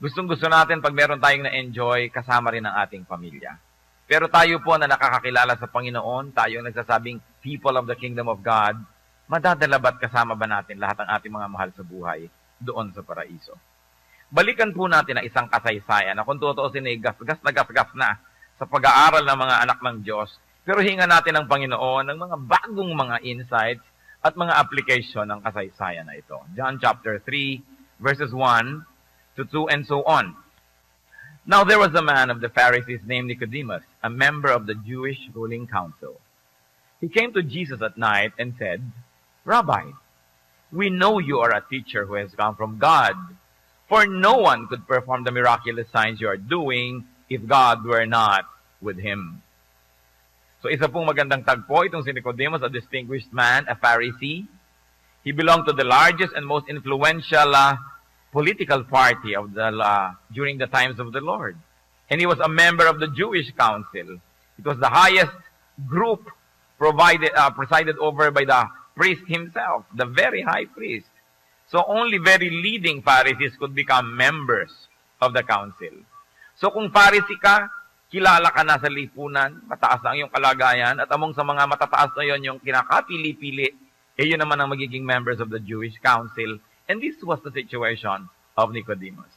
Gustong-gusto natin pag meron tayong na-enjoy, kasama rin ang ating pamilya. Pero tayo po na nakakakilala sa Panginoon, tayo nagsasabing people of the kingdom of God, madadala ba't kasama ba natin lahat ng ating mga mahal sa buhay doon sa paraiso? Balikan po natin ang isang kasaysayan na kung tutuusin ay gas-gas na sa pag-aaral ng mga anak ng Diyos. Pero hinga natin ng Panginoon ng mga bagong mga insights at mga application ng kasaysayan na ito. John chapter 3, verses 1 to 2 and so on. Now there was a man of the Pharisees named Nicodemus, a member of the Jewish ruling council. He came to Jesus at night and said, Rabbi, we know you are a teacher who has come from God, for no one could perform the miraculous signs you are doing if God were not with him. So isa pong magandang tagpo, itong si Nicodemus, a distinguished man, a Pharisee. He belonged to the largest and most influential political party of the during the times of the Lord. And he was a member of the Jewish council. It was the highest group presided over by the priest himself, the very high priest. So only very leading Pharisees could become members of the council. So kung Pharisee ka, kilala ka na sa lipunan, mataas ang iyong kalagayan, at among sa mga matataas na yon yung kinakapili-pili, yun naman ang magiging members of the Jewish council. And this was the situation of Nicodemus.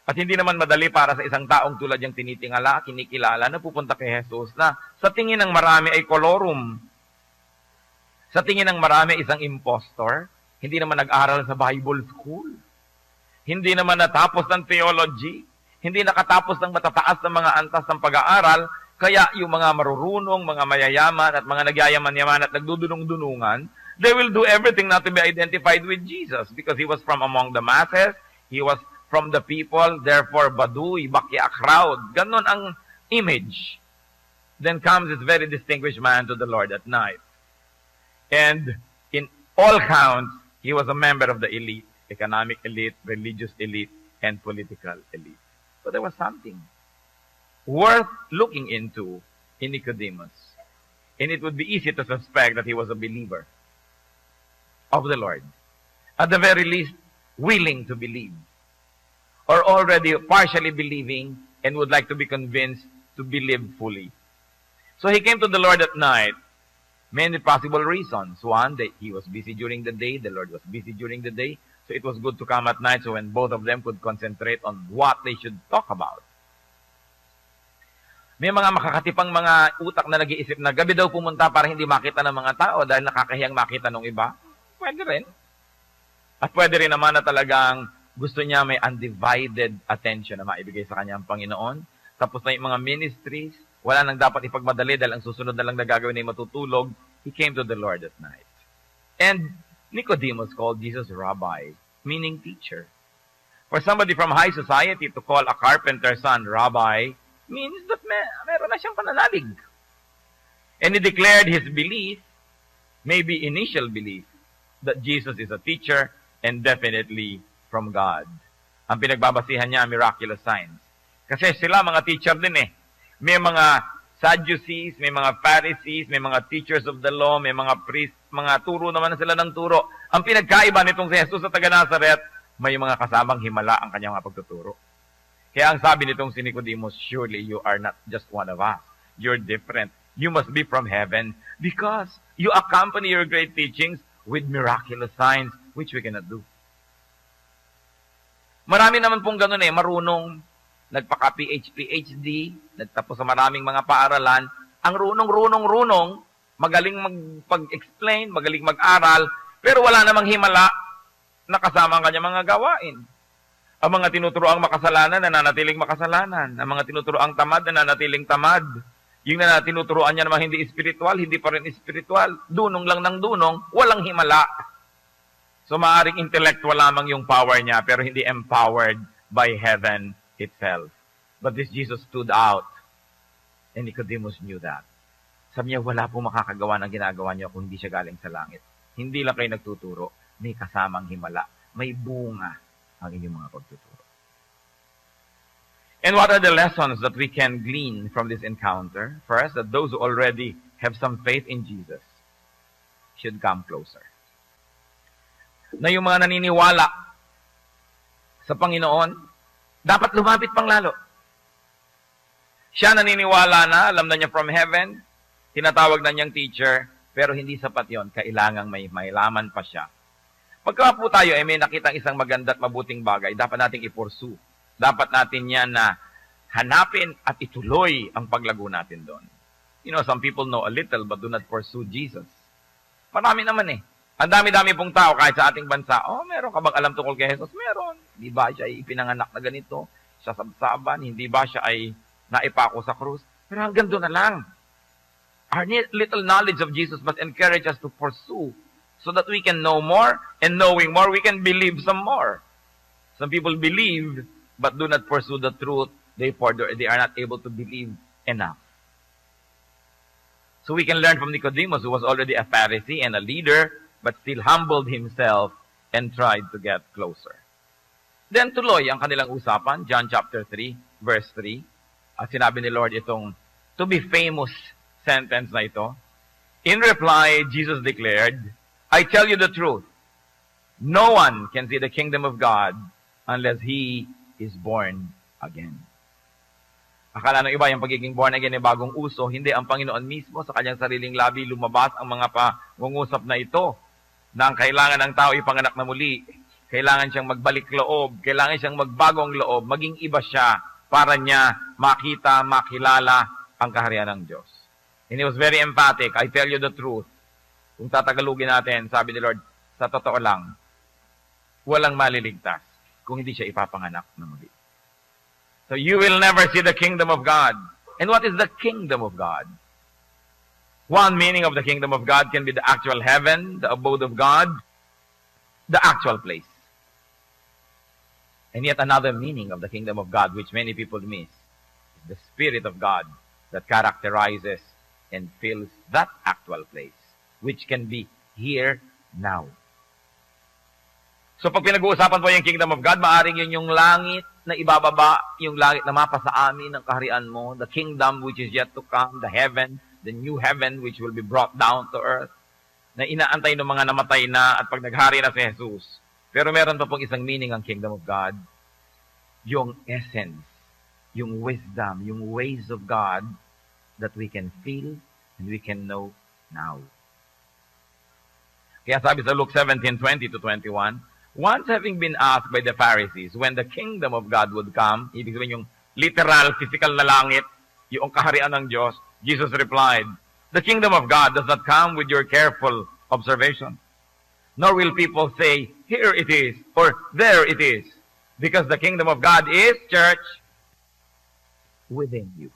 At hindi naman madali para sa isang taong tulad yung tinitingala, kinikilala, na pupunta kay Jesus na sa tingin ng marami ay kolorum. Sa tingin ng marami isang impostor, hindi naman nag-aral sa Bible school. Hindi naman natapos ng theology. Hindi nakatapos ng matataas na mga antas ng pag-aaral. Kaya yung mga marurunong, mga mayayaman at mga nagyayaman-yaman at nagdudunong-dunungan, they will do everything not to be identified with Jesus because he was from among the masses, he was from the people, therefore baduy, bakya crowd. Ganon ang image. Then comes this very distinguished man to the Lord at night. And in all counts, he was a member of the elite, economic elite, religious elite, and political elite. But there was something worth looking into in Nicodemus. And it would be easy to suspect that he was a believer of the Lord. At the very least, willing to believe. Or already partially believing and would like to be convinced to believe fully. So he came to the Lord at night. Many possible reasons. One, that he was busy during the day. The Lord was busy during the day. So it was good to come at night so when both of them could concentrate on what they should talk about. May mga makakatipang mga utak na nag-iisip na gabi daw pumunta para hindi makita ng mga tao dahil nakakahiyang makita ng iba. Pwede rin. At pwede rin naman na talagang gusto niya may undivided attention na maibigay sa kanya ang Panginoon. Tapos na yung mga ministries, wala nang dapat ipagmadali dahil ang susunod na lang na gagawin ay matutulog. He came to the Lord at night. And Nicodemus called Jesus Rabbi, meaning teacher. For somebody from high society to call a carpenter's son Rabbi means that meron na siyang pananalig. And he declared his belief, maybe initial belief, that Jesus is a teacher and definitely from God. Ang pinagbabasihan niya, miraculous signs. Kasi sila mga teacher din eh. May mga Sadducees, may mga Pharisees, may mga teachers of the law, may mga priests, mga turo naman sila ng turo. Ang pinagkaiba nitong si Jesus sa taga-Nazaret, may mga kasamang himala ang kanyang mga pagtuturo. Kaya ang sabi nitong si Nicodemus, surely you are not just one of us. You're different. You must be from heaven because you accompany your great teachings with miraculous signs which we cannot do. Marami naman pong ganun eh, marunong, nagpaka-PhD, nagtapos sa maraming mga paaralan, ang runong, magaling magpag-explain, magaling mag-aral, pero wala namang himala na kasama ang kanyang mga gawain. Ang mga tinuturoang makasalanan, nananatiling makasalanan. Ang mga tinuturoang tamad, nananatiling tamad. Yung tinuturoan niya namang hindi espiritual, hindi pa rin espiritual. Dunong lang ng dunong, walang himala. So maaring intellectual lamang yung power niya, pero hindi empowered by heaven itself. But this Jesus stood out. And Nicodemus knew that. Sabi niya, wala pong makakagawa ng ginagawa niyo kung hindi siya galing sa langit. Hindi lang kayo nagtuturo, may kasamang himala, may bunga ang inyong mga pagtuturo. And what are the lessons that we can glean from this encounter? First, that those who already have some faith in Jesus should come closer. Na yung mga naniniwala sa Panginoon, Dapat lumapit pang lalo. Siya naniniwala na, alam na niya from heaven, tinatawag na niyang teacher, pero hindi sapat yon. Kailangang may laman pa siya. Pagka po tayo ay may nakitang isang maganda at mabuting bagay, dapat nating i-pursue. Dapat natin yan na hanapin at ituloy ang paglago natin doon. You know, some people know a little but do not pursue Jesus. Marami naman eh. Ang dami-dami pong tao kahit sa ating bansa, meron ka bang alam tungkol kay Jesus? Meron. Hindi ba siya ay ipinanganak na ganito? Sa sabsaban? Hindi ba siya ay naipako sa krus? Pero hanggang doon na lang. Our little knowledge of Jesus must encourage us to pursue so that we can know more, and knowing more, we can believe some more. Some people believe but do not pursue the truth. Therefore, they are not able to believe enough. So we can learn from Nicodemus, who was already a Pharisee and a leader, but still humbled himself and tried to get closer. Then tuloy ang kanilang usapan, John chapter 3, verse 3. At sinabi ni Lord itong to be famous sentence na ito. In reply, Jesus declared, I tell you the truth. No one can see the kingdom of God unless he is born again. Akala ng iba yung pagiging born again ay bagong uso. Hindi, ang Panginoon mismo sa kanyang sariling labi lumabas ang mga pangungusap na ito na ang kailangan ng tao ipanganak na muli. Kailangan siyang magbalik loob. Kailangan siyang magbagong loob. Maging iba siya para niya makita, makilala ang kaharian ng Diyos. And he was very emphatic. I tell you the truth. Kung tatagalugin natin, sabi ni Lord, sa totoo lang, walang maliligtas kung hindi siya ipapanganak na muli. So you will never see the kingdom of God. And what is the kingdom of God? One meaning of the kingdom of God can be the actual heaven, the abode of God, the actual place. And yet another meaning of the kingdom of God, which many people miss, is the Spirit of God that characterizes and fills that actual place, which can be here now. So pag pinag-uusapan po yung kingdom of God, maaring yun yung langit na ibababa, yung langit na mapasa amin ng kaharian mo, the kingdom which is yet to come, the heaven, the new heaven which will be brought down to earth, na inaantay ng mga namatay na at pag naghari na si Jesus. Pero meron pa pong isang meaning ang kingdom of God, yung essence, yung wisdom, yung ways of God that we can feel and we can know now. Kaya sabi sa Luke 17:20-21, once having been asked by the Pharisees when the kingdom of God would come, ibig sabihin yung literal, physical na langit, yung kaharian ng Diyos, Jesus replied, the kingdom of God does not come with your careful observation, nor will people say, here it is, or there it is, because the kingdom of God is, church, within you.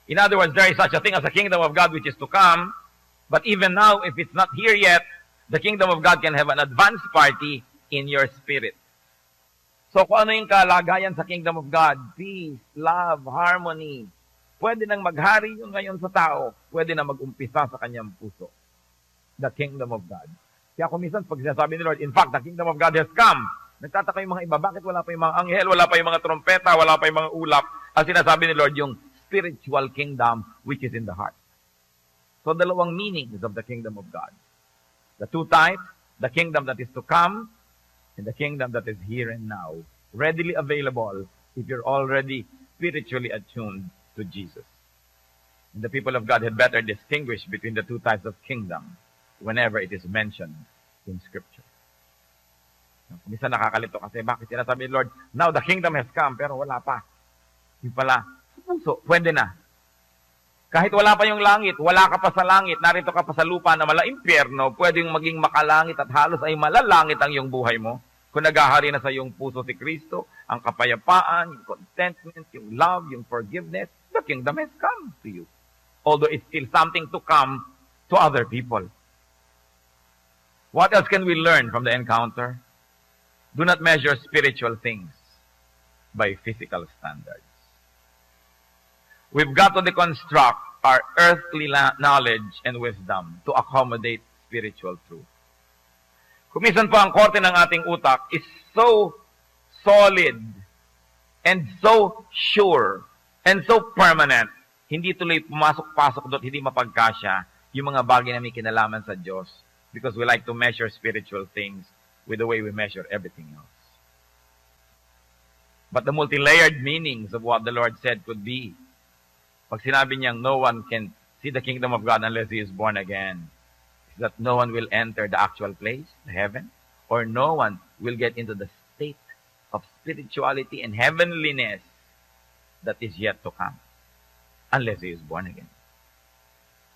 In other words, there is such a thing as a kingdom of God which is to come, but even now, if it's not here yet, the kingdom of God can have an advance party in your spirit. So kung ano yung kalagayan sa kingdom of God, peace, love, harmony, pwede nang maghari yung ngayon sa tao, pwede na mag-umpisa sa kanyang puso. The kingdom of God. Kaya kung minsan, pag sinasabi ni Lord, in fact, the kingdom of God has come, nagtataka yung mga iba, bakit wala pa yung mga anghel, wala pa yung mga trompeta, wala pa yung mga ulap, ang sinasabi ni Lord, yung spiritual kingdom which is in the heart. So dalawang meanings of the kingdom of God. The two types, the kingdom that is to come, and the kingdom that is here and now, readily available if you're already spiritually attuned to Jesus. And the people of God had better distinguish between the two types of kingdom whenever it is mentioned in Scripture. Minsan nakakalito kasi bakit sinasabi ni Lord, now the kingdom has come, pero wala pa. Yung pala, sa puso, pwede na. Kahit wala pa yung langit, wala ka pa sa langit, narito ka pa sa lupa na mala-impyerno, pwedeng maging makalangit at halos ay malalangit ang iyong buhay mo. Kung naghahari na sa iyong puso si Kristo, ang kapayapaan, yung contentment, yung love, yung forgiveness, the kingdom has come to you. Although it's still something to come to other people. What else can we learn from the encounter? Do not measure spiritual things by physical standards. We've got to deconstruct our earthly knowledge and wisdom to accommodate spiritual truth. Kumisan po ang korte ng ating utak is so solid and so sure and so permanent, hindi tuloy pumasok-pasok doon, hindi mapagkasya yung mga bagay na may kinalaman sa Diyos because we like to measure spiritual things with the way we measure everything else. But the multi-layered meanings of what the Lord said could be. Pag sinabi niyang no one can see the kingdom of God unless he is born again, is that no one will enter the actual place, the heaven, or no one will get into the state of spirituality and heavenliness that is yet to come unless he is born again.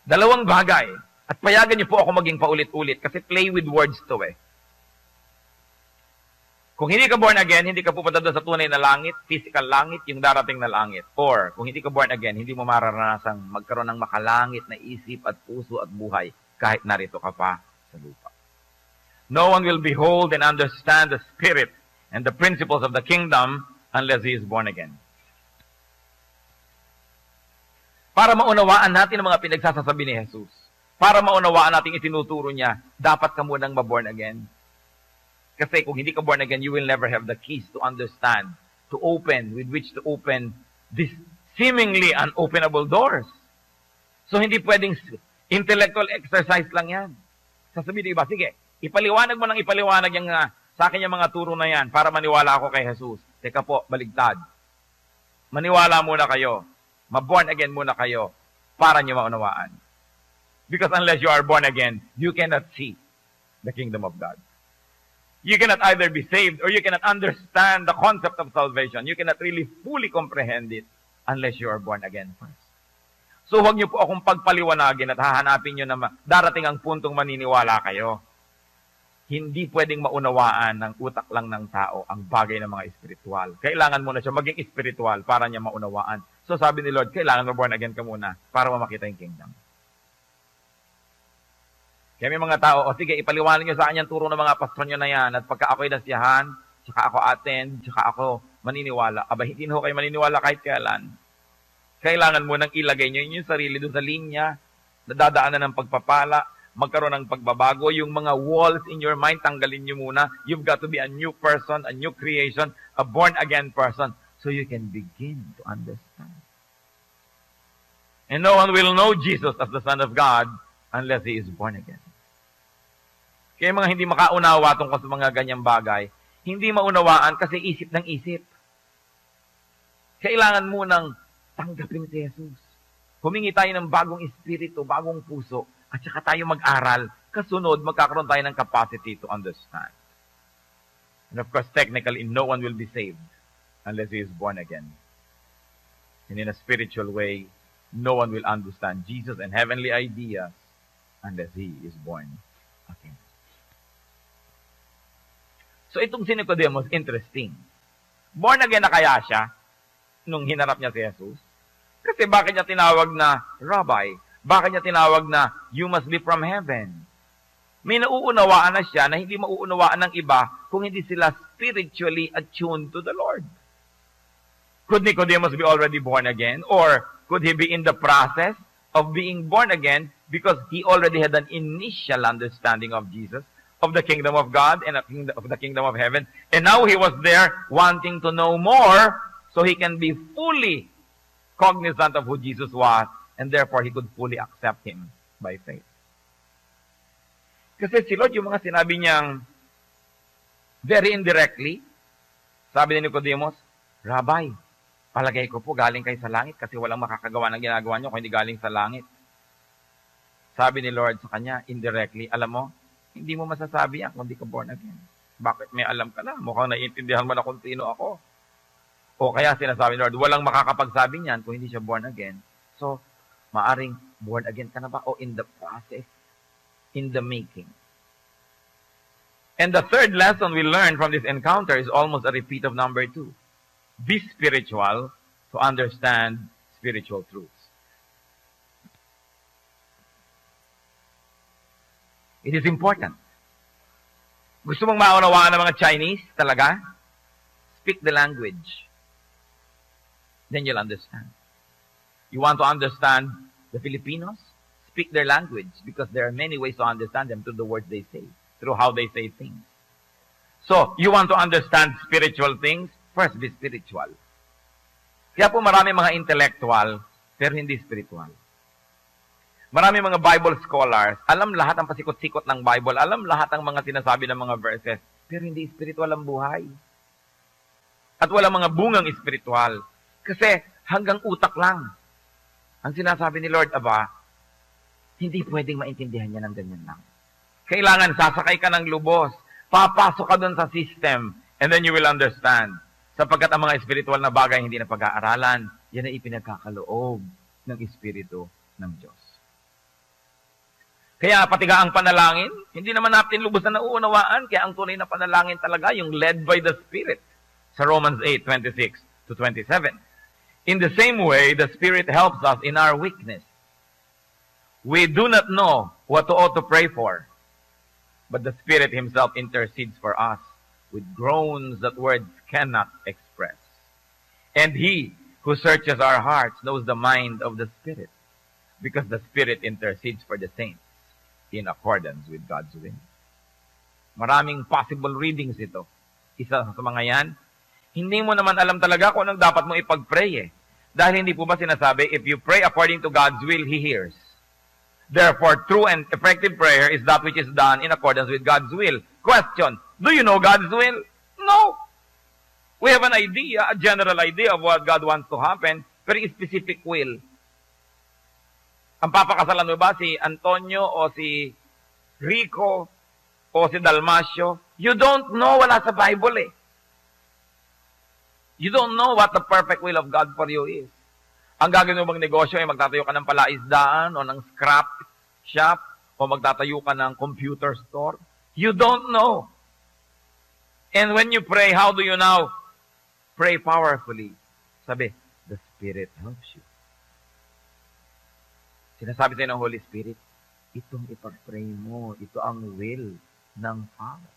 Dalawang bagay. At payagan niyo po ako maging paulit-ulit kasi play with words to eh. Kung hindi ka born again, hindi ka pupunta doon sa tunay na langit, physical langit, yung darating na langit. Or, kung hindi ka born again, hindi mo mararanasang magkaroon ng makalangit na isip at puso at buhay kahit narito ka pa sa lupa. No one will behold and understand the spirit and the principles of the kingdom unless he is born again. Para maunawaan natin ang mga pinagsasasabi ni Jesus, para maunawaan natin itinuturo niya, dapat ka munang ma-born again. Kasi kung hindi ka born again, you will never have the keys to understand, to open, with which to open these seemingly unopenable doors. So hindi pwedeng intellectual exercise lang yan. Sasabihin iba, sige, ipaliwanag mo ng ipaliwanag yung, sa akin yung mga turo na yan para maniwala ako kay Jesus. Teka po, baligtad. Maniwala muna kayo. Ma-born again muna kayo para niyo maunawaan. Because unless you are born again, you cannot see the kingdom of God. You cannot either be saved or you cannot understand the concept of salvation. You cannot really fully comprehend it unless you are born again first. So huwag niyo po akong pagpaliwanagin at hahanapin niyo na darating ang puntong maniniwala kayo. Hindi pwedeng maunawaan ng utak lang ng tao ang bagay ng mga espiritual. Kailangan muna siya maging espiritual para niya maunawaan. So sabi ni Lord, kailangan mo born again ka muna para makita yung kingdom. Kaya may mga tao, o sige, ipaliwanag nyo sa akin yung turo ng mga pastor nyo na yan, at pagka ako'y nasiyahan, tsaka ako attend, tsaka ako maniniwala. Aba, hindi na ho kayo maniniwala kahit kailan. Kailangan mo nang ilagay nyo yung sarili doon sa linya, nadadaanan ng pagpapala, magkaroon ng pagbabago, yung mga walls in your mind, tanggalin nyo muna. You've got to be a new person, a new creation, a born-again person, so you can begin to understand. And no one will know Jesus as the Son of God unless he is born again. Kaya mga hindi makaunawa tungkol sa mga ganyang bagay, hindi maunawaan kasi isip ng isip. Kailangan mo nang tanggapin si Jesus. Humingi tayo ng bagong espiritu, bagong puso, at saka tayo mag-aral. Kasunod, magkakaroon tayo ng capacity to understand. And of course, technically, no one will be saved unless he is born again. And in a spiritual way, no one will understand Jesus and heavenly ideas unless he is born again. So itong si Nicodemus, interesting. Born again na kaya siya nung hinarap niya si Jesus? Kasi bakit niya tinawag na Rabbi? Bakit niya tinawag na you must be from heaven? May nauunawaan na siya na hindi mauunawaan ng iba kung hindi sila spiritually attuned to the Lord. Could Nicodemus be already born again? Or could he be in the process of being born again because he already had an initial understanding of Jesus, of the kingdom of God, and of the kingdom of heaven. And now he was there wanting to know more so he can be fully cognizant of who Jesus was, and therefore he could fully accept him by faith. Kasi si Lord, yung mga sinabi niyang very indirectly, sabi ni Nicodemus, Rabbi, palagay ko po galing kayo sa langit kasi walang makakagawa ng ginagawa niyo kung hindi galing sa langit. Sabi ni Lord sa kanya, indirectly, alam mo, hindi mo masasabi yan kung hindi ka born again. Bakit may alam ka na? Mukhang naiintindihan mo na kung sino ako. O kaya sinasabi ni Lord, walang makakapagsabi niyan kung hindi siya born again. So, maaring born again ka na ba? O in the process, in the making. And the third lesson we learn from this encounter is almost a repeat of number 2. Be spiritual to understand spiritual truths. It is important. Gusto mong maunawaan ng mga Chinese talaga? Speak the language. Then you'll understand. You want to understand the Filipinos? Speak their language because there are many ways to understand them through the words they say, through how they say things. So, you want to understand spiritual things? First, be spiritual. Kaya po marami mga intellectual, pero hindi spiritual. Marami mga Bible scholars, alam lahat ang pasikot-sikot ng Bible, alam lahat ang mga sinasabi ng mga verses, pero hindi spiritual ang buhay. At walang mga bungang espiritual. Kasi hanggang utak lang. Ang sinasabi ni Lord, Aba, hindi pwedeng maintindihan niya ng ganyan lang. Kailangan sasakay ka ng lubos, papasok ka doon sa system, and then you will understand. Sapagkat ang mga espiritual na bagay hindi na pag-aaralan, yan ay ipinagkakaloob ng Espiritu ng Diyos. Kaya patiga ang panalangin, hindi naman natin lubos na nauunawaan, kaya ang tunay na panalangin talaga yung led by the Spirit. Sa Romans 8:26 to 27. In the same way, the Spirit helps us in our weakness. We do not know what ought to pray for, but the Spirit Himself intercedes for us with groans that words cannot express. And He who searches our hearts knows the mind of the Spirit, because the Spirit intercedes for the saints in accordance with God's will. Maraming possible readings ito. Isa sa mga yan, hindi mo naman alam talaga kung anong dapat mo ipag-pray eh. Dahil hindi po ba sinasabi, if you pray according to God's will, He hears. Therefore, true and effective prayer is that which is done in accordance with God's will. Question, do you know God's will? No. We have an idea, a general idea of what God wants to happen, pero specific will. Ang papakasalan mo ba si Antonio o si Rico o si Dalmasio? You don't know, wala sa Bible eh. You don't know what the perfect will of God for you is. Ang gagawin mo bang negosyo ay magtatayo ka ng palaisdaan o ng scrap shop o magtatayo ka ng computer store? You don't know. And when you pray, how do you now pray powerfully? Sabi, the Spirit helps you. Sinasabi sa'yo ng Holy Spirit, itong ipag-pray mo, ito ang will ng Father.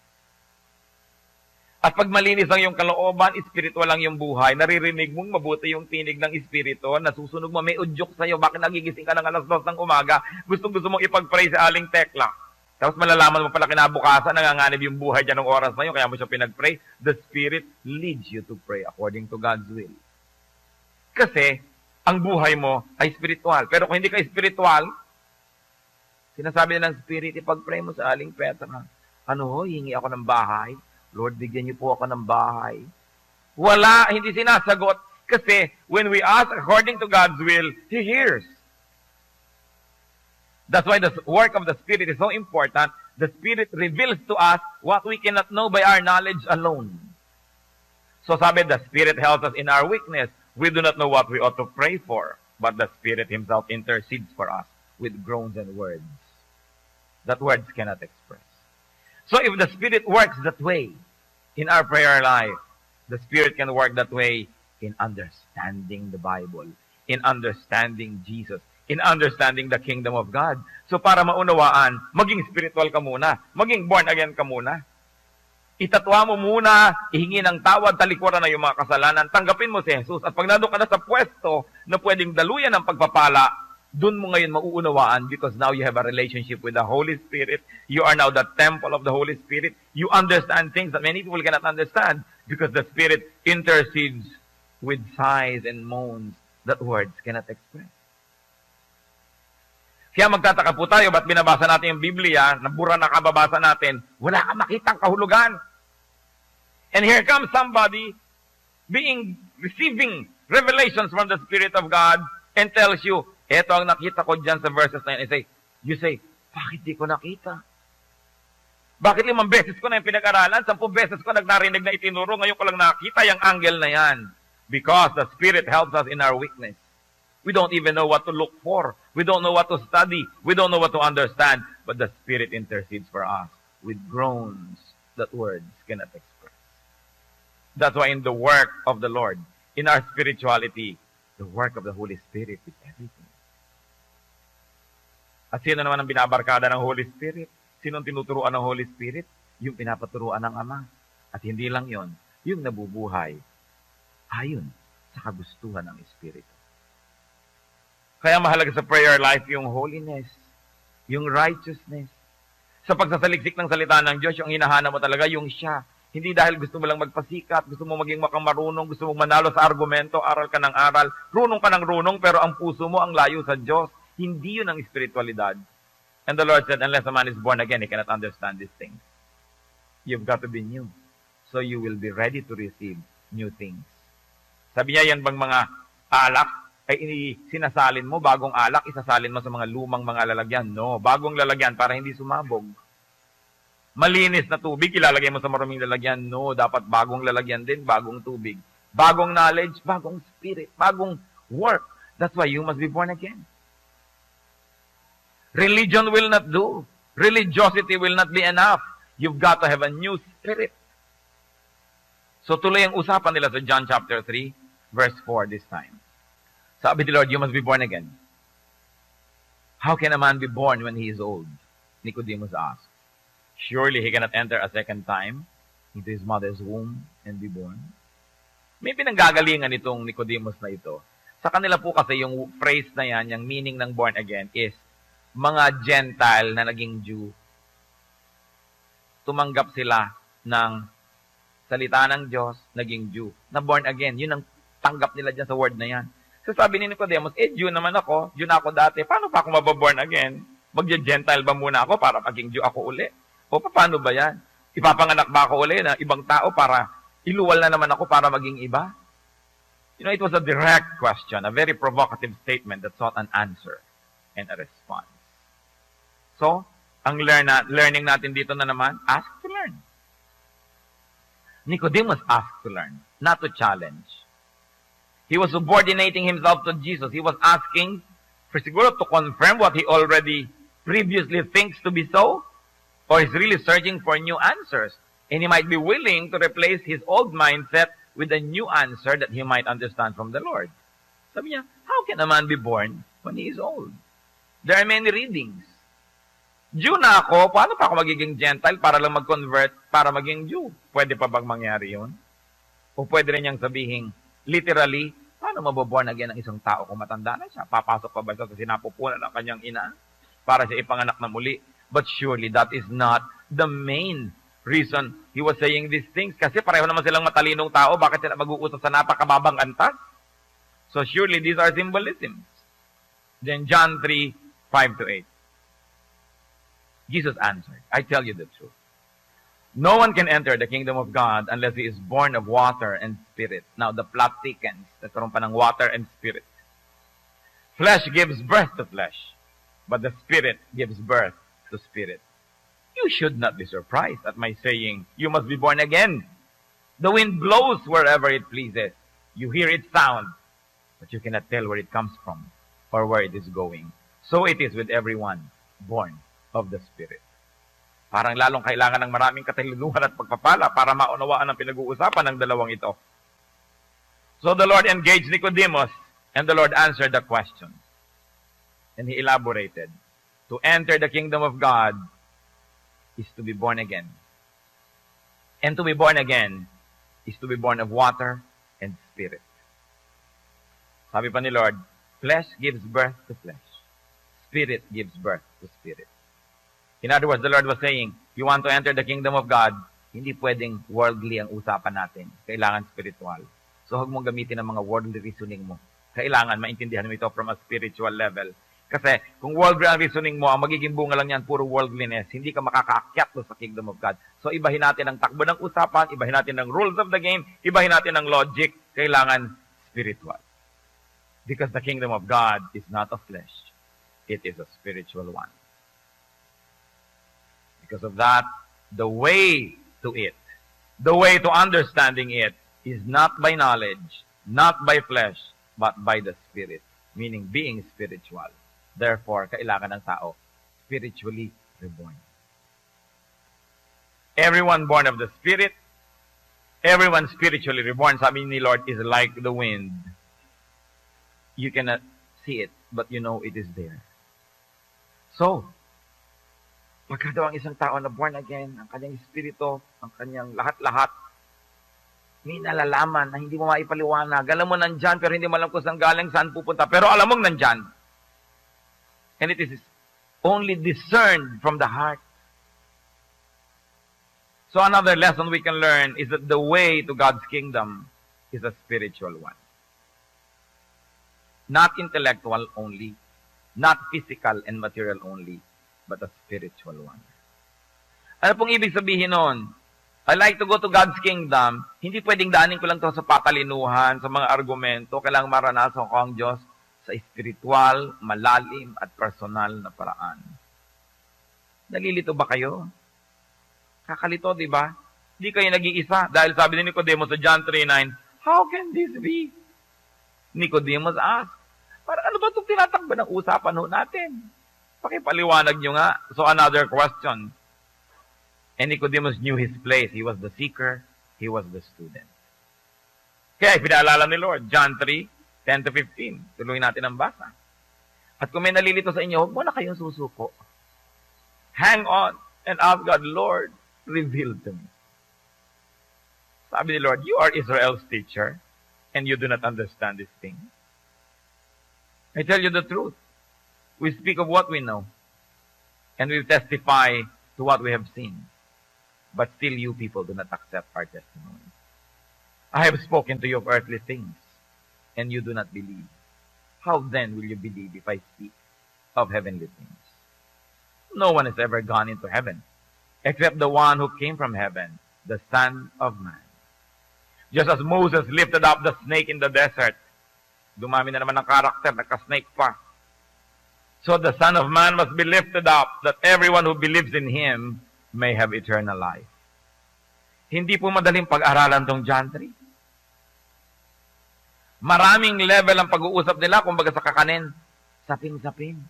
At pag malinis ang iyong kalooban, espiritual lang yung buhay, naririnig mong mabuti yung tinig ng Espiritu, nasusunog mo, may udyok sa'yo, bakit nagigising ka ng alas 2 ng umaga, gusto mong ipag-pray sa Aling Tekla. Tapos malalaman mo pala kinabukasan, nanganganib yung buhay dyan ng oras na yun, kaya mo siya pinag-pray. The Spirit leads you to pray according to God's will. Kasi, ang buhay mo ay spiritual. Pero kung hindi ka spiritual, sinasabi ng Spirit, ipag-pray mo sa Aling Petra. Hingi ako ng bahay. Lord, bigyan niyo po ako ng bahay. Wala, hindi sinasagot. Kasi when we ask according to God's will, He hears. That's why the work of the Spirit is so important. The Spirit reveals to us what we cannot know by our knowledge alone. So sabi, the Spirit helps us in our weakness. We do not know what we ought to pray for, but the Spirit Himself intercedes for us with groans and words that words cannot express. So if the Spirit works that way in our prayer life, the Spirit can work that way in understanding the Bible, in understanding Jesus, in understanding the kingdom of God. So para maunawaan, maging spiritual ka muna, maging born again ka muna. Itatwa mo muna, ihingi ng tawad, talikuran na yung mga kasalanan, tanggapin mo si Jesus. At pag nandun ka na sa pwesto na pwedeng daluyan ng pagpapala, dun mo ngayon mauunawaan because now you have a relationship with the Holy Spirit. You are now the temple of the Holy Spirit. You understand things that many people cannot understand because the Spirit intercedes with sighs and moans that words cannot express. Kaya magtataka po tayo, ba't binabasa natin yung Biblia, nabura na kababasa natin, wala kang makitang kahulugan. And here comes somebody receiving revelations from the Spirit of God and tells you, eto ang nakita ko dyan sa verses na yun. You say, bakit di ko nakita? Bakit 5 beses ko na yung pinag-aralan, 10 beses ko narinig na itinuro, ngayon ko lang nakita yung angle na yan. Because the Spirit helps us in our weakness. We don't even know what to look for. We don't know what to study. We don't know what to understand. But the Spirit intercedes for us with groans that words cannot express. That's why in the work of the Lord, in our spirituality, the work of the Holy Spirit is everything. At sino naman ang binabarkada ng Holy Spirit? Sino ang tinuturuan ng Holy Spirit? Yung pinapaturuan ng Ama. At hindi lang yon, yung nabubuhay ayon sa kagustuhan ng Espiritu. Kaya mahalaga sa prayer life yung holiness, yung righteousness. Sa pagsasaliksik ng salita ng Diyos, yung hinahanap mo talaga yung siya. Hindi dahil gusto mo lang magpasikat, gusto mo maging makamarunong, gusto mo manalo sa argumento, aral ka ng aral, runong ka ng runong, pero ang puso mo ang layo sa Diyos. Hindi yun ang espiritualidad. And the Lord said, unless a man is born again, he cannot understand these things. You've got to be new. So you will be ready to receive new things. Sabi niya, yan bang mga alak ay sinasalin mo, bagong alak, isasalin mo sa mga lumang mga lalagyan? No, bagong lalagyan para hindi sumabog. Malinis na tubig, ilalagay mo sa maruming lalagyan? No, dapat bagong lalagyan din, bagong tubig. Bagong knowledge, bagong spirit, bagong work. That's why you must be born again. Religion will not do. Religiosity will not be enough. You've got to have a new spirit. So tuloy ang usapan nila sa John chapter 3, verse 4 this time. Sabi ni Lord, you must be born again. How can a man be born when he is old? Nicodemus asked. Surely he cannot enter a second time into his mother's womb and be born. May pinanggagalingan itong Nicodemus na ito. Sa kanila po kasi yung phrase na yan, yung meaning ng born again is mga Gentile na naging Jew. Tumanggap sila ng salita ng Diyos, naging Jew. Na born again. Yun ang tanggap nila dyan sa word na yan. So sabi ni Nicodemus, Jew naman ako. Jew na ako dati. Paano pa ako mababorn again? Magja-Gentile ba muna ako para maging Jew ako uli? O paano ba yan? Ipapanganak ba ako uli na ibang tao para iluwal na naman ako para maging iba? You know, it was a direct question, a very provocative statement that sought an answer and a response. So, ang learning natin dito na naman, ask to learn. Nicodemus asked to learn, not to challenge. He was subordinating himself to Jesus. He was asking for siguro to confirm what he already previously thinks to be so, or he's really searching for new answers. And he might be willing to replace his old mindset with a new answer that he might understand from the Lord. Sabi niya, how can a man be born when he is old? There are many readings. Jew na ako, paano pa ako magiging Gentile para lang mag-convert para maging Jew? Pwede pa bang mangyari yun? O pwede rin niyang sabihin, literally, paano mababorn again ang isang tao kung matanda na siya? Papasok pa ba siya sa sinapupunan ng kanyang ina para siya ipanganak na muli? But surely that is not the main reason he was saying these things. Kasi pareho naman silang matalinong tao, bakit sila mag-uusap sa napakababang antas? So surely these are symbolisms. Then John 3, 5-8. Jesus answered, I tell you the truth. No one can enter the kingdom of God unless he is born of water and spirit. Now the plot thickens. Nagkaroon pa ng water and spirit. Flesh gives birth to flesh, but the spirit gives birth to spirit. You should not be surprised at my saying, you must be born again. The wind blows wherever it pleases. You hear its sound, but you cannot tell where it comes from or where it is going. So it is with everyone born of the Spirit. Parang lalong kailangan ng maraming katalinuhan at pagpapala para maunawaan ang pinag-uusapan ng dalawang ito. So the Lord engaged Nicodemus, and the Lord answered the question. And he elaborated, to enter the kingdom of God is to be born again. And to be born again is to be born of water and spirit. Sabi pa ni Lord, flesh gives birth to flesh. Spirit gives birth to spirit. In other words, the Lord was saying, you want to enter the kingdom of God, hindi pwedeng worldly ang usapan natin. Kailangan spiritual. So huwag mong gamitin ang mga worldly reasoning mo. Kailangan maintindihan mo ito from a spiritual level. Kasi kung worldly ang reasoning mo, ang magiging bunga lang yan, puro worldliness. Hindi ka makakaakyat sa kingdom of God. So ibahin natin ang takbo ng usapan, ibahin natin ang rules of the game, ibahin natin ang logic. Kailangan spiritual. Because the kingdom of God is not of flesh. It is a spiritual one. Because of that, the way to it, the way to understanding it, is not by knowledge, not by flesh, but by the Spirit. Meaning being spiritual. Therefore, kailangan ng tao spiritually reborn. Everyone born of the Spirit, everyone spiritually reborn, sabi ni Lord, is like the wind. You cannot see it, but you know it is there. So, pagka daw ang isang tao na born again, ang kanyang espiritu, ang kanyang lahat-lahat, may nalalaman na hindi mo maipaliwanag. Alam mo nandyan, pero hindi mo alam kung saan galing, saan pupunta. Pero alam mong nandyan. And it is only discerned from the heart. So another lesson we can learn is that the way to God's kingdom is a spiritual one. Not intellectual only, not physical and material only, but a spiritual one. Ano pong ibig sabihin nun? I like to go to God's kingdom. Hindi pwedeng daanin ko lang to sa patalinuhan, sa mga argumento. Kailangang maranasan ko ang Diyos sa espiritual, malalim, at personal na paraan. Nalilito ba kayo? Kakalito, di ba? Hindi kayo nag-iisa. Dahil sabi ni Nicodemus sa John 3:9, how can this be? Nicodemus asked, para ano ba itong tinatakbo ng usapan natin? Pakipaliwanag nyo nga. So another question. And Nicodemus knew his place. He was the seeker. He was the student. Kaya pinaalala ni Lord, John 3:10-15. Tuloy natin ang basa. At kung may nalilito sa inyo, huwag mo na kayong susuko. Hang on and ask God, Lord, reveal to me. Sabi ni Lord, you are Israel's teacher and you do not understand this thing. I tell you the truth. We speak of what we know and we testify to what we have seen. But still you people do not accept our testimony. I have spoken to you of earthly things and you do not believe. How then will you believe if I speak of heavenly things? No one has ever gone into heaven except the one who came from heaven, the Son of Man. Just as Moses lifted up the snake in the desert, dumami na naman ng karakter, nagka-snake pa. So the Son of Man must be lifted up, that everyone who believes in Him may have eternal life. Hindi po madaling pag-aralan tong John 3. Maraming level ang pag-uusap nila, kumbaga sa kakanin, sapin-sapin.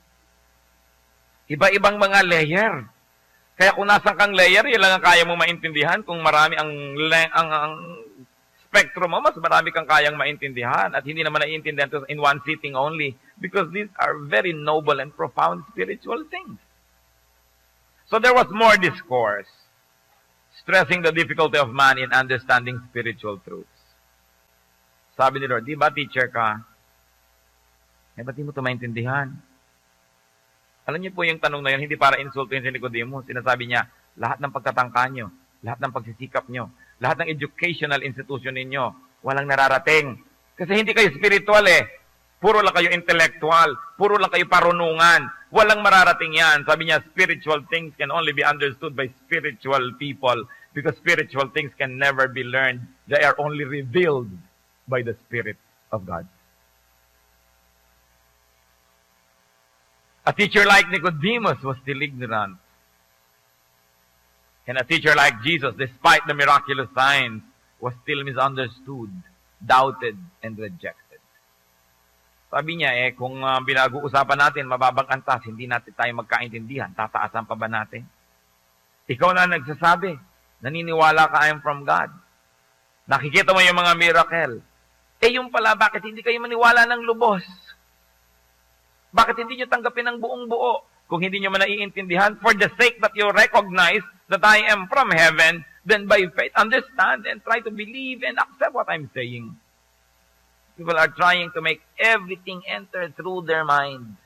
Iba-ibang mga layer. Kaya kung nasan kang layer, yun lang ang kaya mo maintindihan. Kung marami ang spectrum mo, mas marami kang kayang maintindihan. At hindi naman naiintindihan in one sitting only. Because these are very noble and profound spiritual things. So there was more discourse, stressing the difficulty of man in understanding spiritual truths. Sabi ni Lord, di ba teacher ka? Ba't di mo ito maintindihan? Alam niyo po yung tanong na yun, hindi para insulto yun si Nicodemus. Sinasabi niya, lahat ng pagtatangka nyo, lahat ng pagsisikap nyo, lahat ng educational institution ninyo, walang nararating. Kasi hindi kayo spiritual eh. Puro lang kayo intellectual. Puro lang kayo parunungan. Walang mararating yan. Sabi niya, spiritual things can only be understood by spiritual people because spiritual things can never be learned. They are only revealed by the Spirit of God. A teacher like Nicodemus was still ignorant. And a teacher like Jesus, despite the miraculous signs, was still misunderstood, doubted, and rejected. Sabi niya, kung pinag-uusapan natin, mababang antas, hindi natin tayo magkaintindihan, tataasan pa ba natin? Ikaw na nagsasabi, naniniwala ka, I am from God. Nakikita mo yung mga miracle. Yung pala, bakit hindi kayo maniwala ng lubos? Bakit hindi nyo tanggapin ng buong buo? Kung hindi nyo man naiintindihan, for the sake that you recognize that I am from heaven, then by faith, understand and try to believe and accept what I'm saying. People are trying to make everything enter through their mind.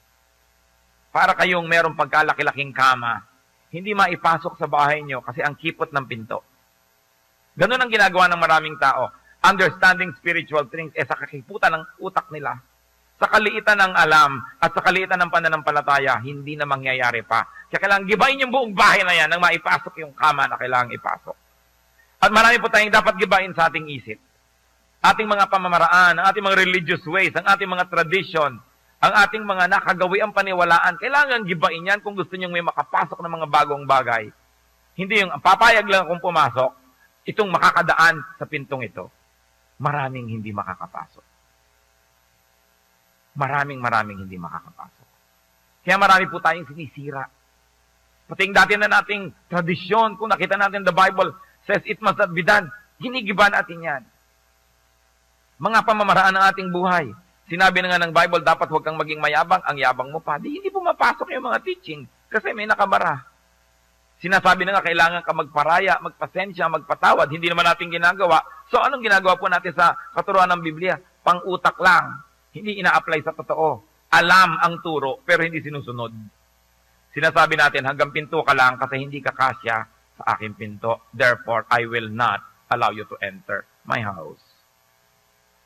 Para kayong merong pagkalaki-laking kama, hindi maipasok sa bahay nyo kasi ang kipot ng pinto. Ganun ang ginagawa ng maraming tao. Understanding spiritual things sa kakiputan ng utak nila. Sa kaliitan ng alam at sa kaliitan ng pananampalataya, hindi na mangyayari pa. Kaya kailangan gibain yung buong bahay na yan nang maipasok yung kama na kailangang ipasok. At marami po tayong dapat gibain sa ating isip. Ating mga pamamaraan, ang ating mga religious ways, ang ating mga tradition, ang ating mga nakagawiang paniwalaan, kailangan gibain yan kung gusto nyo may makapasok ng mga bagong bagay. Hindi yung papayag lang akong pumasok, itong makakadaan sa pintong ito. Maraming hindi makakapasok. Maraming hindi makakapasok. Kaya marami po tayong sinisira. Pati dati na nating tradisyon, kung nakita natin the Bible says it must not be done, ginigiba natin yan. Mga pamamaraan ng ating buhay. Sinabi na nga ng Bible, dapat huwag kang maging mayabang, ang yabang mo pa. Hindi pumapasok yung mga teaching kasi may nakabara. Sinasabi na nga, kailangan ka magparaya, magpasensya, magpatawad. Hindi naman natin ginagawa. So anong ginagawa po natin sa katuruan ng Biblia? Pang-utak lang. Hindi ina-apply sa totoo. Alam ang turo, pero hindi sinusunod. Sinasabi natin, hanggang pinto ka lang kasi hindi ka kasya sa aking pinto. Therefore, I will not allow you to enter my house.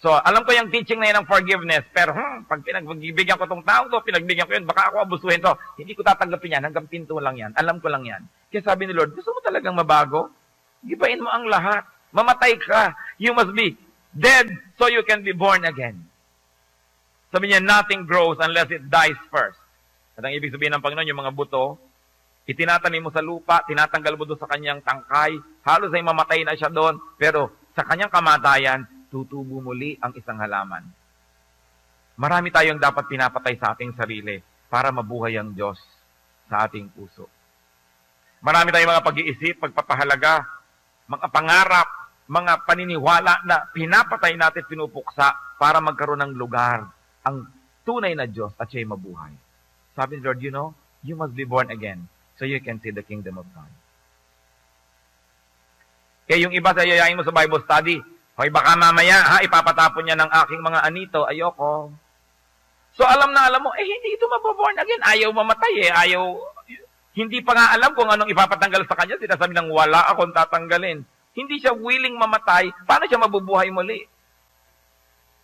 So, alam ko yung teaching na yun ng forgiveness, pero pag pinagbigyan ko tong taong to, pinagbigyan ko yun, baka ako abusuhin to. Hindi ko tatanggapin yan, hanggang pinto lang yan. Alam ko lang yan. Kaya sabi ni Lord, gusto mo talagang mabago? Gibain mo ang lahat. Mamatay ka. You must be dead so you can be born again. Sabi niya, nothing grows unless it dies first. At ang ibig sabihin ng Panginoon, yung mga buto, itinatanim mo sa lupa, tinatanggal mo doon sa kanyang tangkay, halos ay mamatay na siya doon, pero sa kanyang kamatayan, tutubo muli ang isang halaman. Marami tayong dapat pinapatay sa ating sarili para mabuhay ang Diyos sa ating puso. Marami tayong mga pag-iisip, pagpapahalaga, mga pangarap, mga paniniwala na pinapatay natin, pinupuksa para magkaroon ng lugar ang tunay na Diyos at siya'y mabuhay. Sabi ni Lord, you must be born again so you can see the kingdom of God. Kaya yung iba sa yayain mo sa Bible study, hoy baka mamaya, ipapatapon niya ng aking mga anito, ayoko. So alam mo, hindi ito mababorn again. Ayaw mamatay hindi pa nga alam kung anong ipapatanggal sa kanya. Sinasabi ng wala akong tatanggalin. Hindi siya willing mamatay. Paano siya mabubuhay muli?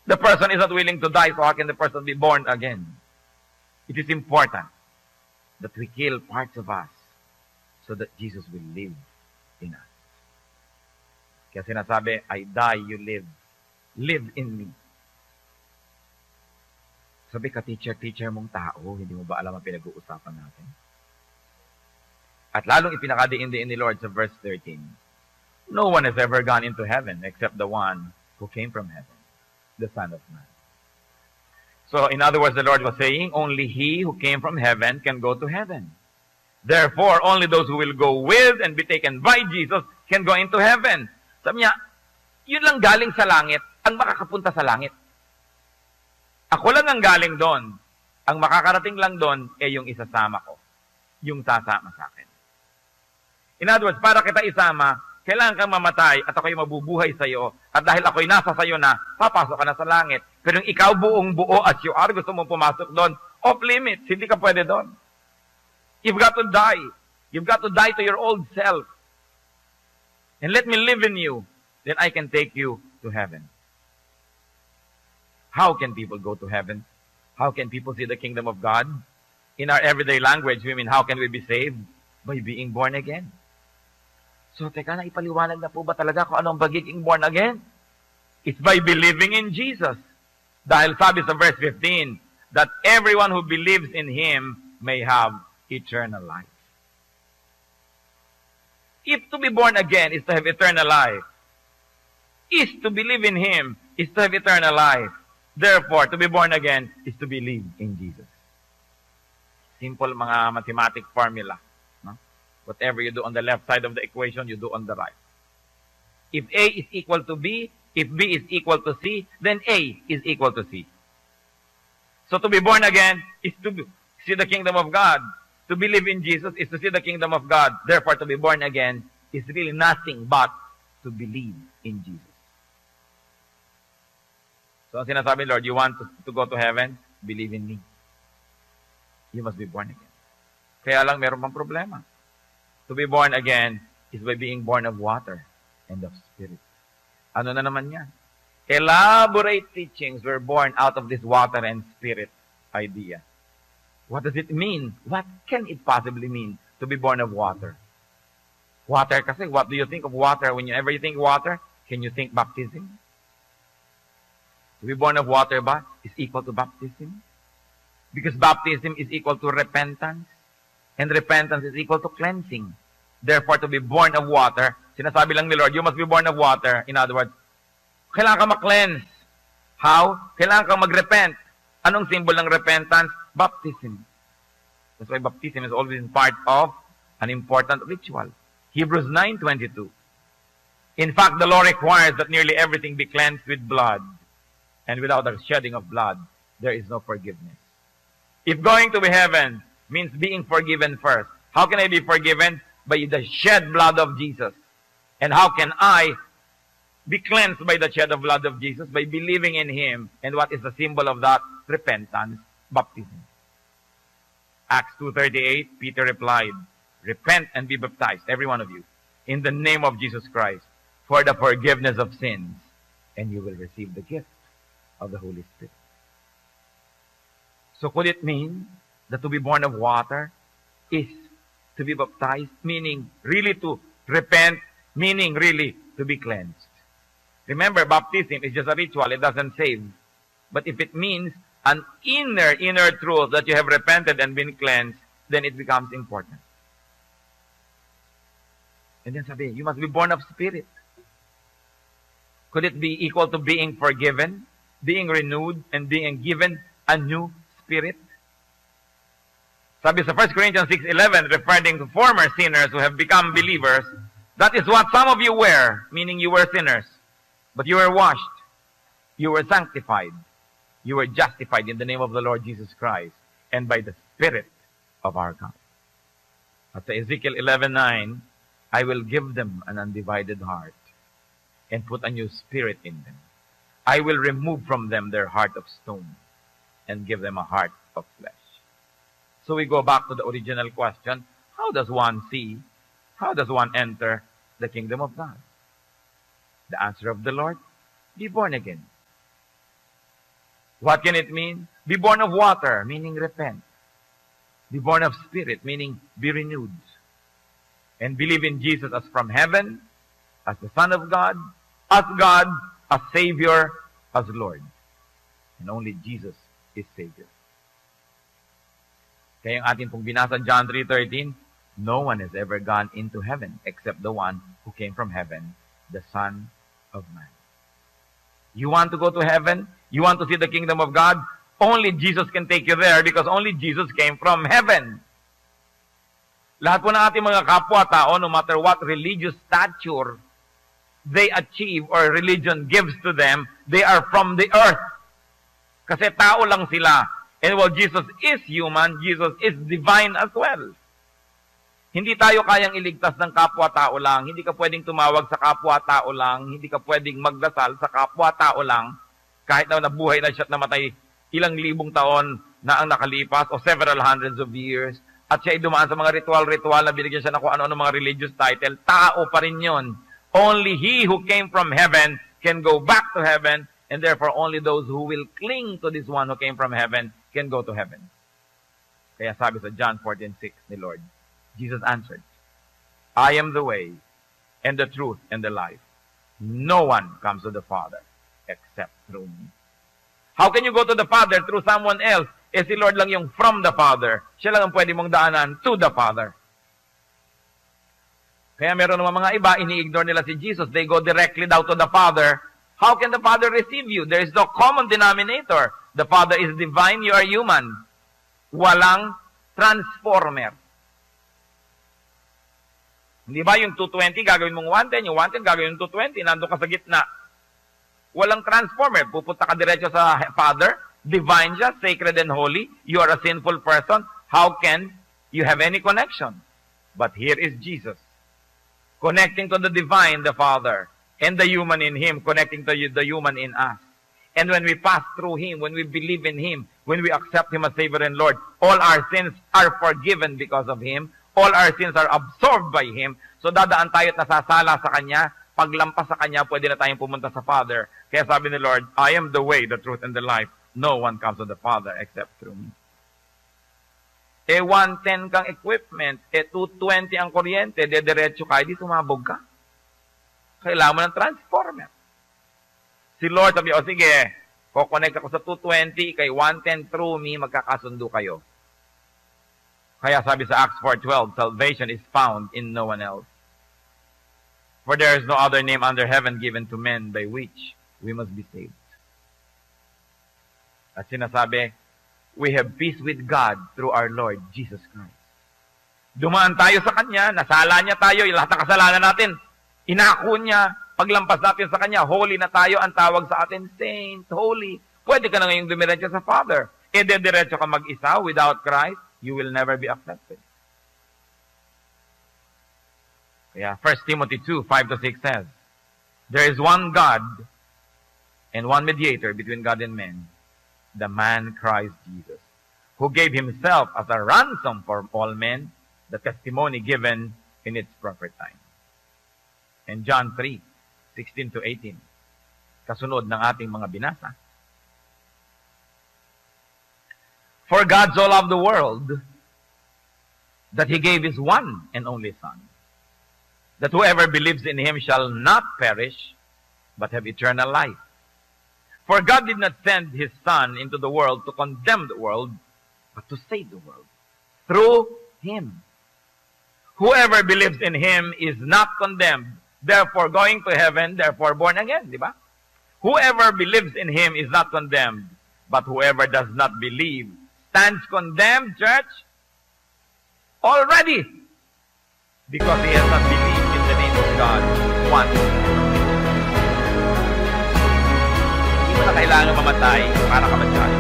The person is not willing to die, so how can the person be born again? It is important that we kill parts of us so that Jesus will live in us. Kaya sinasabi, I die, you live. Live in me. Sabi ka, teacher mong tao, hindi mo ba alam ang pinag-uusapan natin? At lalong ipinakadiin-diin ni Lord sa verse 13, no one has ever gone into heaven except the one who came from heaven, the Son of Man. So, in other words, the Lord was saying, only He who came from heaven can go to heaven. Therefore, only those who will go with and be taken by Jesus can go into heaven. Sabi niya, yun lang galing sa langit, ang makakapunta sa langit. Ako lang ang galing doon. Ang makakarating lang doon ay yung isasama ko. Yung sasama sa akin. In other words, para kita isama, kailangan kang mamatay at ako'y mabubuhay sa iyo. At dahil ako'y nasa sa iyo na, papasok ka na sa langit. Pero yung ikaw buong buo as you are, gusto mong pumasok doon, off limits, hindi ka pwede doon. You've got to die. You've got to die to your old self. And let me live in you. Then I can take you to heaven. How can people go to heaven? How can people see the kingdom of God? In our everyday language, we mean, how can we be saved? By being born again. So, teka na, ipaliwanag na po ba talaga kung anong pagiging born again? It's by believing in Jesus. Dahil sabi sa verse 15, that everyone who believes in Him may have eternal life. If to be born again is to have eternal life, is to believe in Him is to have eternal life. Therefore, to be born again is to believe in Jesus. Simple mga mathematic formula. No? Whatever you do on the left side of the equation, you do on the right. If A is equal to B, if B is equal to C, then A is equal to C. So to be born again is to see the kingdom of God. To believe in Jesus is to see the kingdom of God. Therefore, to be born again is really nothing but to believe in Jesus. So, ang sinasabi, Lord, you want to go to heaven? Believe in me. You must be born again. Kaya lang, meron pang problema. To be born again is by being born of water and of spirit. Ano na naman yan? Elaborate teachings were born out of this water and spirit idea. What does it mean? What can it possibly mean to be born of water? Water kasi, what do you think of water? Whenever you think water, can you think baptism? To be born of water ba is equal to baptism? Because baptism is equal to repentance, and repentance is equal to cleansing. Therefore, to be born of water, sinasabi lang ni Lord, you must be born of water. In other words, kailangan ka ma-cleanse. How? Kailangan ka mag-repent. Anong symbol ng repentance? Baptism. That's why baptism is always part of an important ritual. Hebrews 9:22. In fact, the law requires that nearly everything be cleansed with blood. And without the shedding of blood, there is no forgiveness. If going to heaven means being forgiven first, how can I be forgiven? By the shed blood of Jesus. And how can I be cleansed by the shed of blood of Jesus? By believing in Him. And what is the symbol of that? Repentance, baptism. Acts 2:38, Peter replied, repent and be baptized, every one of you, in the name of Jesus Christ, for the forgiveness of sins, and you will receive the gift of the Holy Spirit. So could it mean that to be born of water is to be baptized, meaning really to repent, meaning really to be cleansed. Remember, baptism is just a ritual. It doesn't save. But if it means an inner truth that you have repented and been cleansed, then it becomes important. And then sabi, you must be born of spirit. Could it be equal to being forgiven, being renewed, and being given a new spirit? Sabi sa 1 Corinthians 6:11, referring to former sinners who have become believers, that is what some of you were, meaning you were sinners. But you were washed, you were sanctified, you were justified in the name of the Lord Jesus Christ, and by the Spirit of our God. At sa Ezekiel 11:9, I will give them an undivided heart and put a new spirit in them. I will remove from them their heart of stone and give them a heart of flesh. So we go back to the original question, how does one see, how does one enter the kingdom of God? The answer of the Lord, be born again. What can it mean? Be born of water, meaning repent. Be born of spirit, meaning be renewed. And believe in Jesus as from heaven, as the Son of God, as Savior, as Lord. And only Jesus is Savior. Kaya yung ating pong binasa John 3:13, no one has ever gone into heaven except the one who came from heaven, the Son of Man. You want to go to heaven? You want to see the kingdom of God? Only Jesus can take you there because only Jesus came from heaven. Lahat po ng ating mga kapwa-tao, no matter what religious stature they achieve or religion gives to them, they are from the earth. Kasi tao lang sila. And while Jesus is human, Jesus is divine as well. Hindi tayo kayang iligtas ng kapwa-tao lang. Hindi ka pwedeng tumawag sa kapwa-tao lang. Hindi ka pwedeng magdasal sa kapwa-tao lang. Kahit na nabuhay na siya at namatay ilang libong taon na ang nakalipas o several hundreds of years. At siya ay dumaan sa mga ritual na binigyan siya ng kung ano-ano mga religious title. Tao pa rin yun. Only He who came from heaven can go back to heaven. And therefore, only those who will cling to this one who came from heaven can go to heaven. Kaya sabi sa John 14:6 ni Lord, Jesus answered, I am the way, and the truth, and the life. No one comes to the Father except through me. How can you go to the Father through someone else? Eh si Lord lang yung from the Father. Siya lang ang pwede mong daanan to the Father. Kaya meron naman mga iba, ini-ignore nila si Jesus. They go directly down to the Father. How can the Father receive you? There is no common denominator. The Father is divine, you are human. Walang transformer. Hindi ba yung 220 gagawin mong 110, yung 110 gagawin mong 220, nandun ka sa gitna. Walang transformer. Pupunta ka diretso sa Father, divine siya, sacred and holy. You are a sinful person. How can you have any connection? But here is Jesus, connecting to the divine, the Father, and the human in Him, connecting to the human in us. And when we pass through Him, when we believe in Him, when we accept Him as Savior and Lord, all our sins are forgiven because of Him. All our sins are absorbed by Him. So dadaan tayo at nasasala sa Kanya. Paglampas sa Kanya, pwede na tayong pumunta sa Father. Kaya sabi ni Lord, I am the way, the truth, and the life. No one comes to the Father except through me. 110 kang equipment, 220 ang kuryente, diretso ka, di sumabog ka. Kailangan mo ng transformer. Si Lord sabi, sige, kukonect ako sa 220, kay 110 through me, magkakasundo kayo. Kaya sabi sa Acts 4:12, salvation is found in no one else. For there is no other name under heaven given to men by which we must be saved. At sinasabi, we have peace with God through our Lord Jesus Christ. Dumaan tayo sa Kanya, nasala niya tayo, lahat ng kasalanan natin, inako niya, paglampas natin sa Kanya, holy na tayo, ang tawag sa atin, saint, holy. Pwede ka na ngayong dumiretso sa Father. E diretso ka mag-isa, without Christ, you will never be accepted. Kaya 1 Timothy 2:5-6 says, there is one God and one mediator between God and men, the man Christ Jesus, who gave Himself as a ransom for all men, the testimony given in its proper time. And John 3:16-18, kasunod ng ating mga binasa. For God so loved the world that He gave His one and only Son, that whoever believes in him shall not perish, but have eternal life. For God did not send his Son into the world to condemn the world, but to save the world through him. Whoever believes in him is not condemned, therefore going to heaven, therefore born again, di ba? Whoever believes in him is not condemned, but whoever does not believe stands condemned, church, already, because he has not believed in the name of God once. Hindi mo na kailangan mamatay para ka madyari.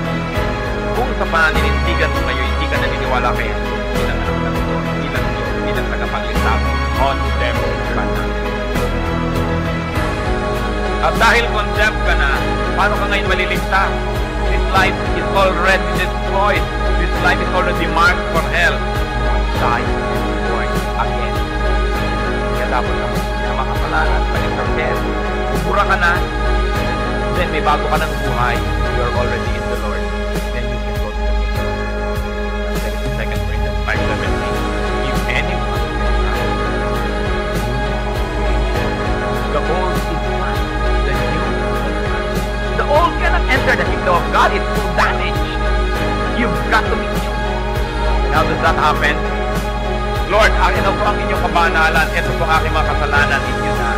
Kung sa pananinindigan mo ngayon, hindi ka naniniwala kay Jesus bilang anak ng Diyos, bilang Diyos, bilang tagapagligtas, condemned ka na. At dahil condemned ka na, paano ka ngayon maliligtas? This life is already destroyed. This life is already marked for hell. Die and born again. Kaya dapat ka na makapalaran. Balik sa death. Ubura ka na, then may bago ka ng buhay. You are already in the Lord. Then you can go to the kingdom. That is 2 Corinthians 5:17. If anyone the old is gone, the new is gone. The old cannot enter the kingdom of God. It's too damaged. You've got to be new. And how does that happen? Lord, akin na po ang inyong kabanalan. Ito po ang aking mga kasalanan. Inyo na.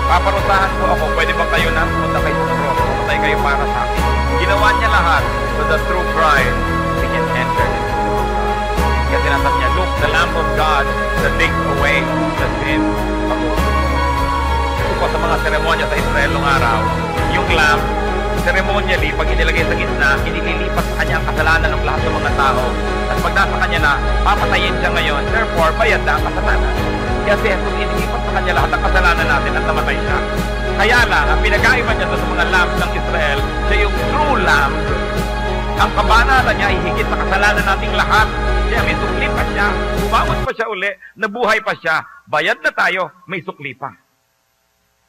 Paparusahan po ako. Pwede ba kayo na? Pumunta kayo sa cross. Pumunta kayo para sa akin. Ginawa niya lahat. So that through Christ, we can enter into the kingdom of God. Kaya sinasabi niya, look, the Lamb of God that takes away the sin of the world. Ito po sa mga seremonya sa Israel noong araw, yung lamb, ceremonially, pag inilagay sa gitna, inililipat sa kanya ang kasalanan ng lahat ng mga tao. At pag nasa kanya na, papatayin siya ngayon. Therefore, bayad na ang kasalanan. Kaya si Jesus, inilipat sa kanya lahat ng kasalanan natin at namatay siya. Kaya lang, ang pinag-aiba niya sa mga lambs ng Israel, siya yung true lamb. Ang kabanalan niya ay higit sa kasalanan nating lahat. Kaya may sukli pa siya. Bumangon pa siya uli, nabuhay pa siya. Bayad na tayo, may sukli pa.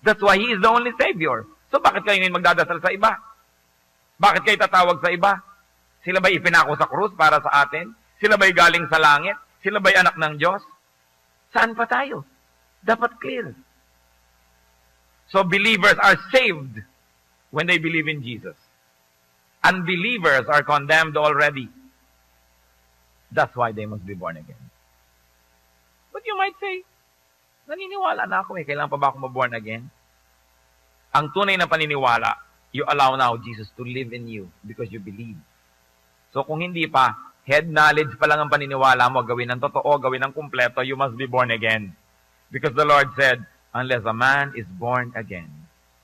That's why He is the only Savior. So bakit kayo ngayon magdadasal sa iba? Bakit kayo tatawag sa iba? Sila ba'y ipinako sa krus para sa atin? Sila ba'y galing sa langit? Sila ba'y anak ng Diyos? Saan pa tayo? Dapat clear. So believers are saved when they believe in Jesus. Unbelievers are condemned already. That's why they must be born again. But you might say, naniniwala na ako kailangan pa ba ako ma-born again? Ang tunay na paniniwala, you allow now Jesus to live in you because you believe. So kung hindi pa, head knowledge pa lang ang paniniwala mo, gawin ng totoo, gawin ng kumpleto, you must be born again. Because the Lord said, unless a man is born again,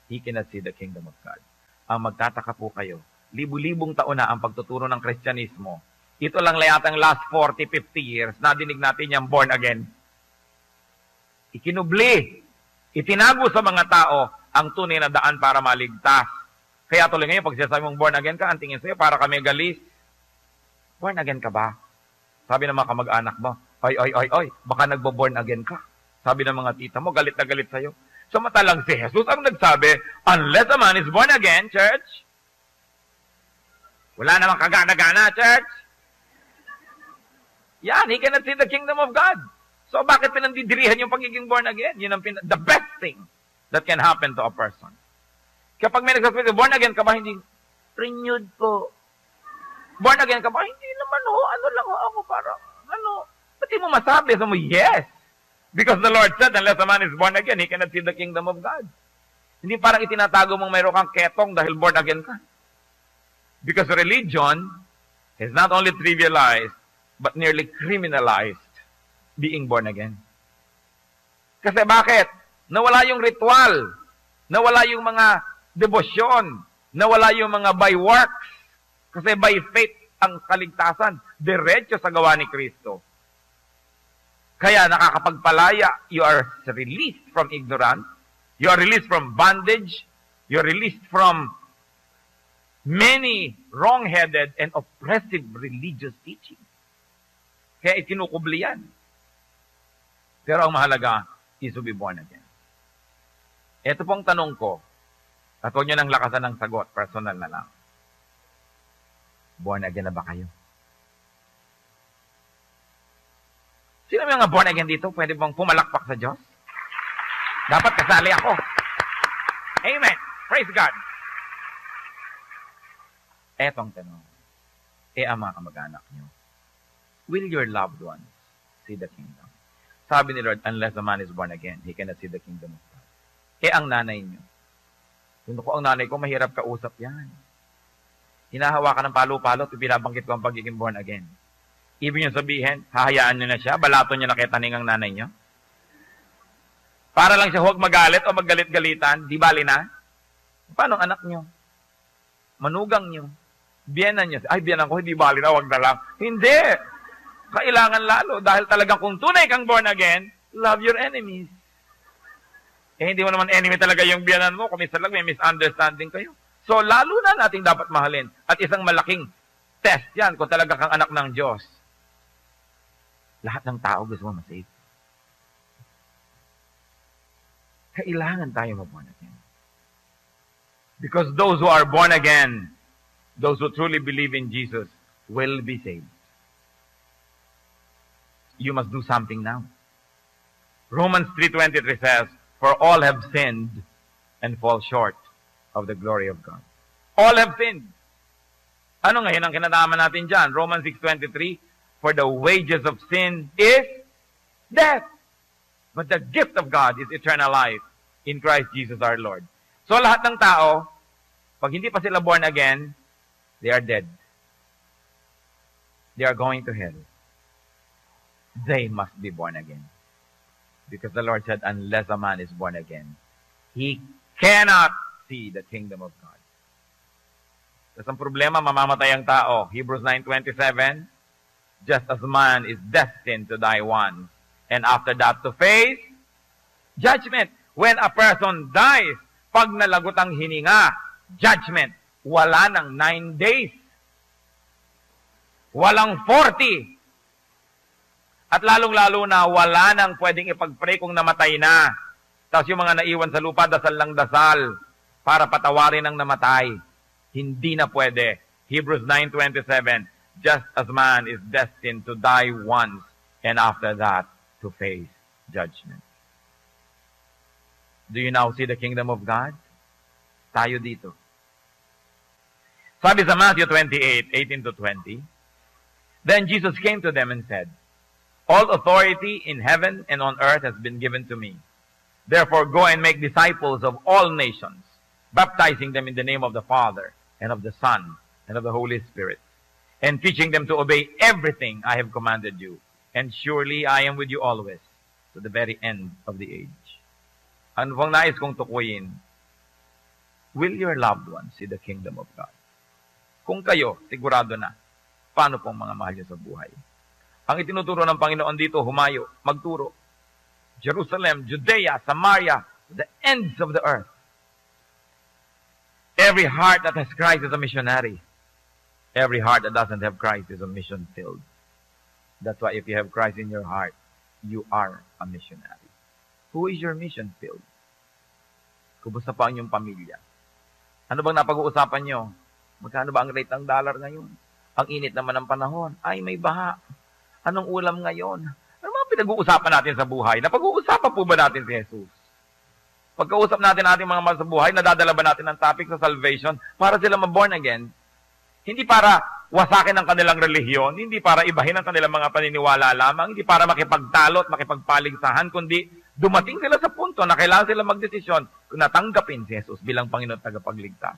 he cannot see the kingdom of God. Ang magtataka po kayo, libu-libong taon na ang pagtuturo ng Kristyanismo. Ito lang layatang last 40, 50 years, nadinig natin yung born again. Ikinubli, itinago sa mga tao ang tunay na daan para maligtas. Kaya tuloy ngayon, pag sinasabi mong born again ka, ang tingin sa'yo, para kami galis. Born again ka ba? Sabi ng mga kamag-anak mo, oy, baka nagbo-born again ka. Sabi ng mga tita mo, galit na galit sa'yo. Samantalang si Jesus ang nagsabi, unless a man is born again, church, wala namang kagana-gana, church. Yan, he cannot see the kingdom of God. So bakit pinandidirihan yung pagiging born again? Yun ang the best thing that can happen to a person. Kapag may nagsasabi, born again ka ba? Hindi, renewed po. Born again ka ba? Hindi naman ano lang ako para, ba't di mo masabi? So mo, yes. Because the Lord said, unless a man is born again, he cannot see the kingdom of God. Hindi parang itinatago mong mayroon kang ketong dahil born again ka. Because religion is not only trivialized, but nearly criminalized being born again. Kasi bakit? Nawala yung ritual. Nawala yung mga debosyon. Nawala yung mga by works. Kasi by faith ang kaligtasan. Diretso sa gawa ni Kristo. Kaya nakakapagpalaya, you are released from ignorance. You are released from bondage. You are released from many wrong-headed and oppressive religious teaching. Kaya itinukubli yan. Pero ang mahalaga is to be born again. Ito pong tanong ko, at huwag nyo nang lakasan ng sagot, personal na lang. Born again na ba kayo? Sino may mga born again dito? Pwede bang pumalakpak sa Diyos? Dapat kasali ako. Amen. Praise God. Etong tanong. Ang mga kamag-anak nyo, will your loved ones see the kingdom? Sabi ni Lord, unless a man is born again, he cannot see the kingdom of God. Ang nanay nyo. Kung ako ang nanay ko, mahirap kausap yan. Hinahawakan ng palo-palo, pinabanggit ko ang pagiging born again. Ibig nyo sabihin, hahayaan nyo na siya, balato nyo na kay taning ang nanay nyo. Para lang siya huwag magalit o maggalit-galitan, di bali na. Paano ang anak nyo? Manugang nyo? Biyenan nyo? Ay, biyenan ko, hindi bali na, huwag na lang. Hindi! Kailangan lalo, dahil talagang kung tunay kang born again, love your enemies. Hindi mo naman enemy talaga yung biyenan mo, kung minsan lang may misunderstanding kayo. So, lalo na nating dapat mahalin. At isang malaking test yan, kung talaga kang anak ng Diyos. Lahat ng tao gusto mo masave. Kailangan tayo ma-born again. Because those who are born again, those who truly believe in Jesus, will be saved. You must do something now. Romans 3:23 says, for all have sinned and fall short of the glory of God. All have sinned. Ano ngayon ang kinalaman natin dyan? Romans 6:23, for the wages of sin is death. But the gift of God is eternal life in Christ Jesus our Lord. So lahat ng tao, pag hindi pa sila born again, they are dead. They are going to hell. They must be born again. Because the Lord said, unless a man is born again, he cannot see the kingdom of God. Kasi ang problema, mamamatay ang tao. Hebrews 9:27, just as man is destined to die once, and after that to face judgment. When a person dies, pag nalagot ang hininga, judgment, wala ng 9 days. Walang 40. At lalong-lalo na, wala nang pwedeng ipag-pray kung namatay na. Tapos yung mga naiwan sa lupa, dasal lang dasal para patawarin ang namatay. Hindi na pwede. Hebrews 9:27, just as man is destined to die once, and after that, to face judgment. Do you now see the kingdom of God? Tayo dito. Sabi sa Matthew 28:18-20, then Jesus came to them and said, all authority in heaven and on earth has been given to me. Therefore, go and make disciples of all nations, baptizing them in the name of the Father, and of the Son, and of the Holy Spirit, and teaching them to obey everything I have commanded you. And surely I am with you always, to the very end of the age. Ano bang nais kong tukuyin? Will your loved ones see the kingdom of God? Kung kayo, sigurado na, paano pong mga mahal niyo sa buhay? Ang itinuturo ng Panginoon dito, humayo, magturo. Jerusalem, Judea, Samaria, the ends of the earth. Every heart that has Christ is a missionary. Every heart that doesn't have Christ is a mission-filled. That's why if you have Christ in your heart, you are a missionary. Who is your mission-filled? Kumusta pa ang iyong pamilya? Ano bang napag-uusapan nyo? Magkano ba ang rate ng dollar ngayon? Ang init naman ng panahon. Ay, may baha. Anong ulam ngayon? Ano mga pinag-uusapan natin sa buhay? Napag-uusapan po ba natin si Jesus? Pagkausap natin ating mga mahal sa buhay, nadadala ba natin ang topic sa salvation para sila ma-born again? Hindi para wasakin ang kanilang relihiyon, hindi para ibahin ang kanilang mga paniniwala lamang, hindi para makipagtalo at makipagpaligsahan, kundi dumating sila sa punto na kailangan sila magdesisyon kung natanggapin si Jesus bilang Panginoon at tagapagligtas.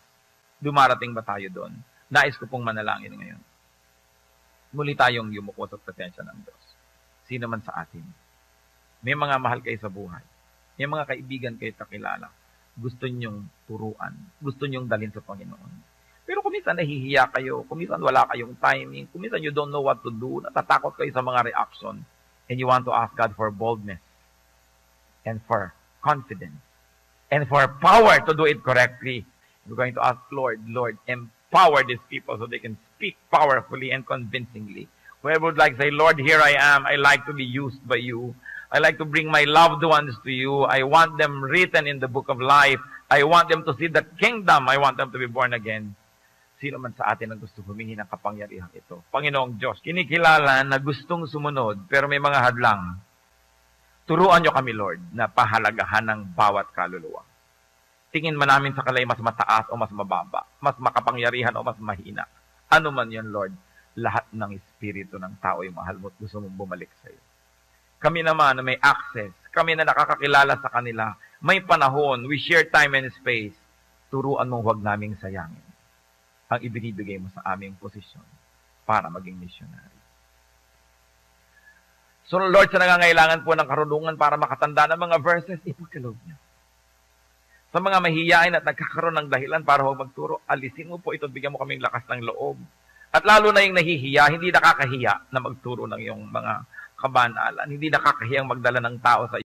Dumarating ba tayo doon? Nais ko pong manalangin ngayon. Muli tayong yumuko sa presensya ng Diyos. Sino man sa atin. May mga mahal kayo sa buhay. May mga kaibigan kayo kakilala. Gusto nyong turuan. Gusto nyong dalhin sa Panginoon. Pero kung minsan nahihiya kayo, kung minsan wala kayong timing, kung minsan you don't know what to do, natatakot kayo sa mga reaction, and you want to ask God for boldness, and for confidence, and for power to do it correctly, we're going to ask, Lord, empower these people so they can speak powerfully and convincingly. Whoever would like to say, Lord, here I am. I like to be used by you. I like to bring my loved ones to you. I want them written in the book of life. I want them to see the kingdom. I want them to be born again. Sino man sa atin ang gusto humingi ng kapangyarihan ito? Panginoong Diyos, kinikilala na gustong sumunod pero may mga hadlang. Turuan niyo kami, Lord, na pahalagahan ng bawat kaluluwa. Tingin man namin sa kalay mas mataas o mas mababa, mas makapangyarihan o mas mahina. Ano man yun, Lord, lahat ng espiritu ng tao ay mahal mo at gusto mong bumalik sa iyo. Kami naman na may access, kami na nakakakilala sa kanila, may panahon, we share time and space, turuan mong huwag naming sayangin ang ibinibigay mo sa aming posisyon para maging missionary. So Lord, sa nangangailangan po ng karunungan para makatanda ng mga verses, ipagkaloob niyo. Sa mga mahihiyain at nagkakaroon ng dahilan para huwag magturo, alisin mo po ito, bigyan mo kaming lakas ng loob. At lalo na yung nahihiya, hindi nakakahiya na magturo ng iyong mga kabanalan. Hindi nakakahiyang magdala ng tao sa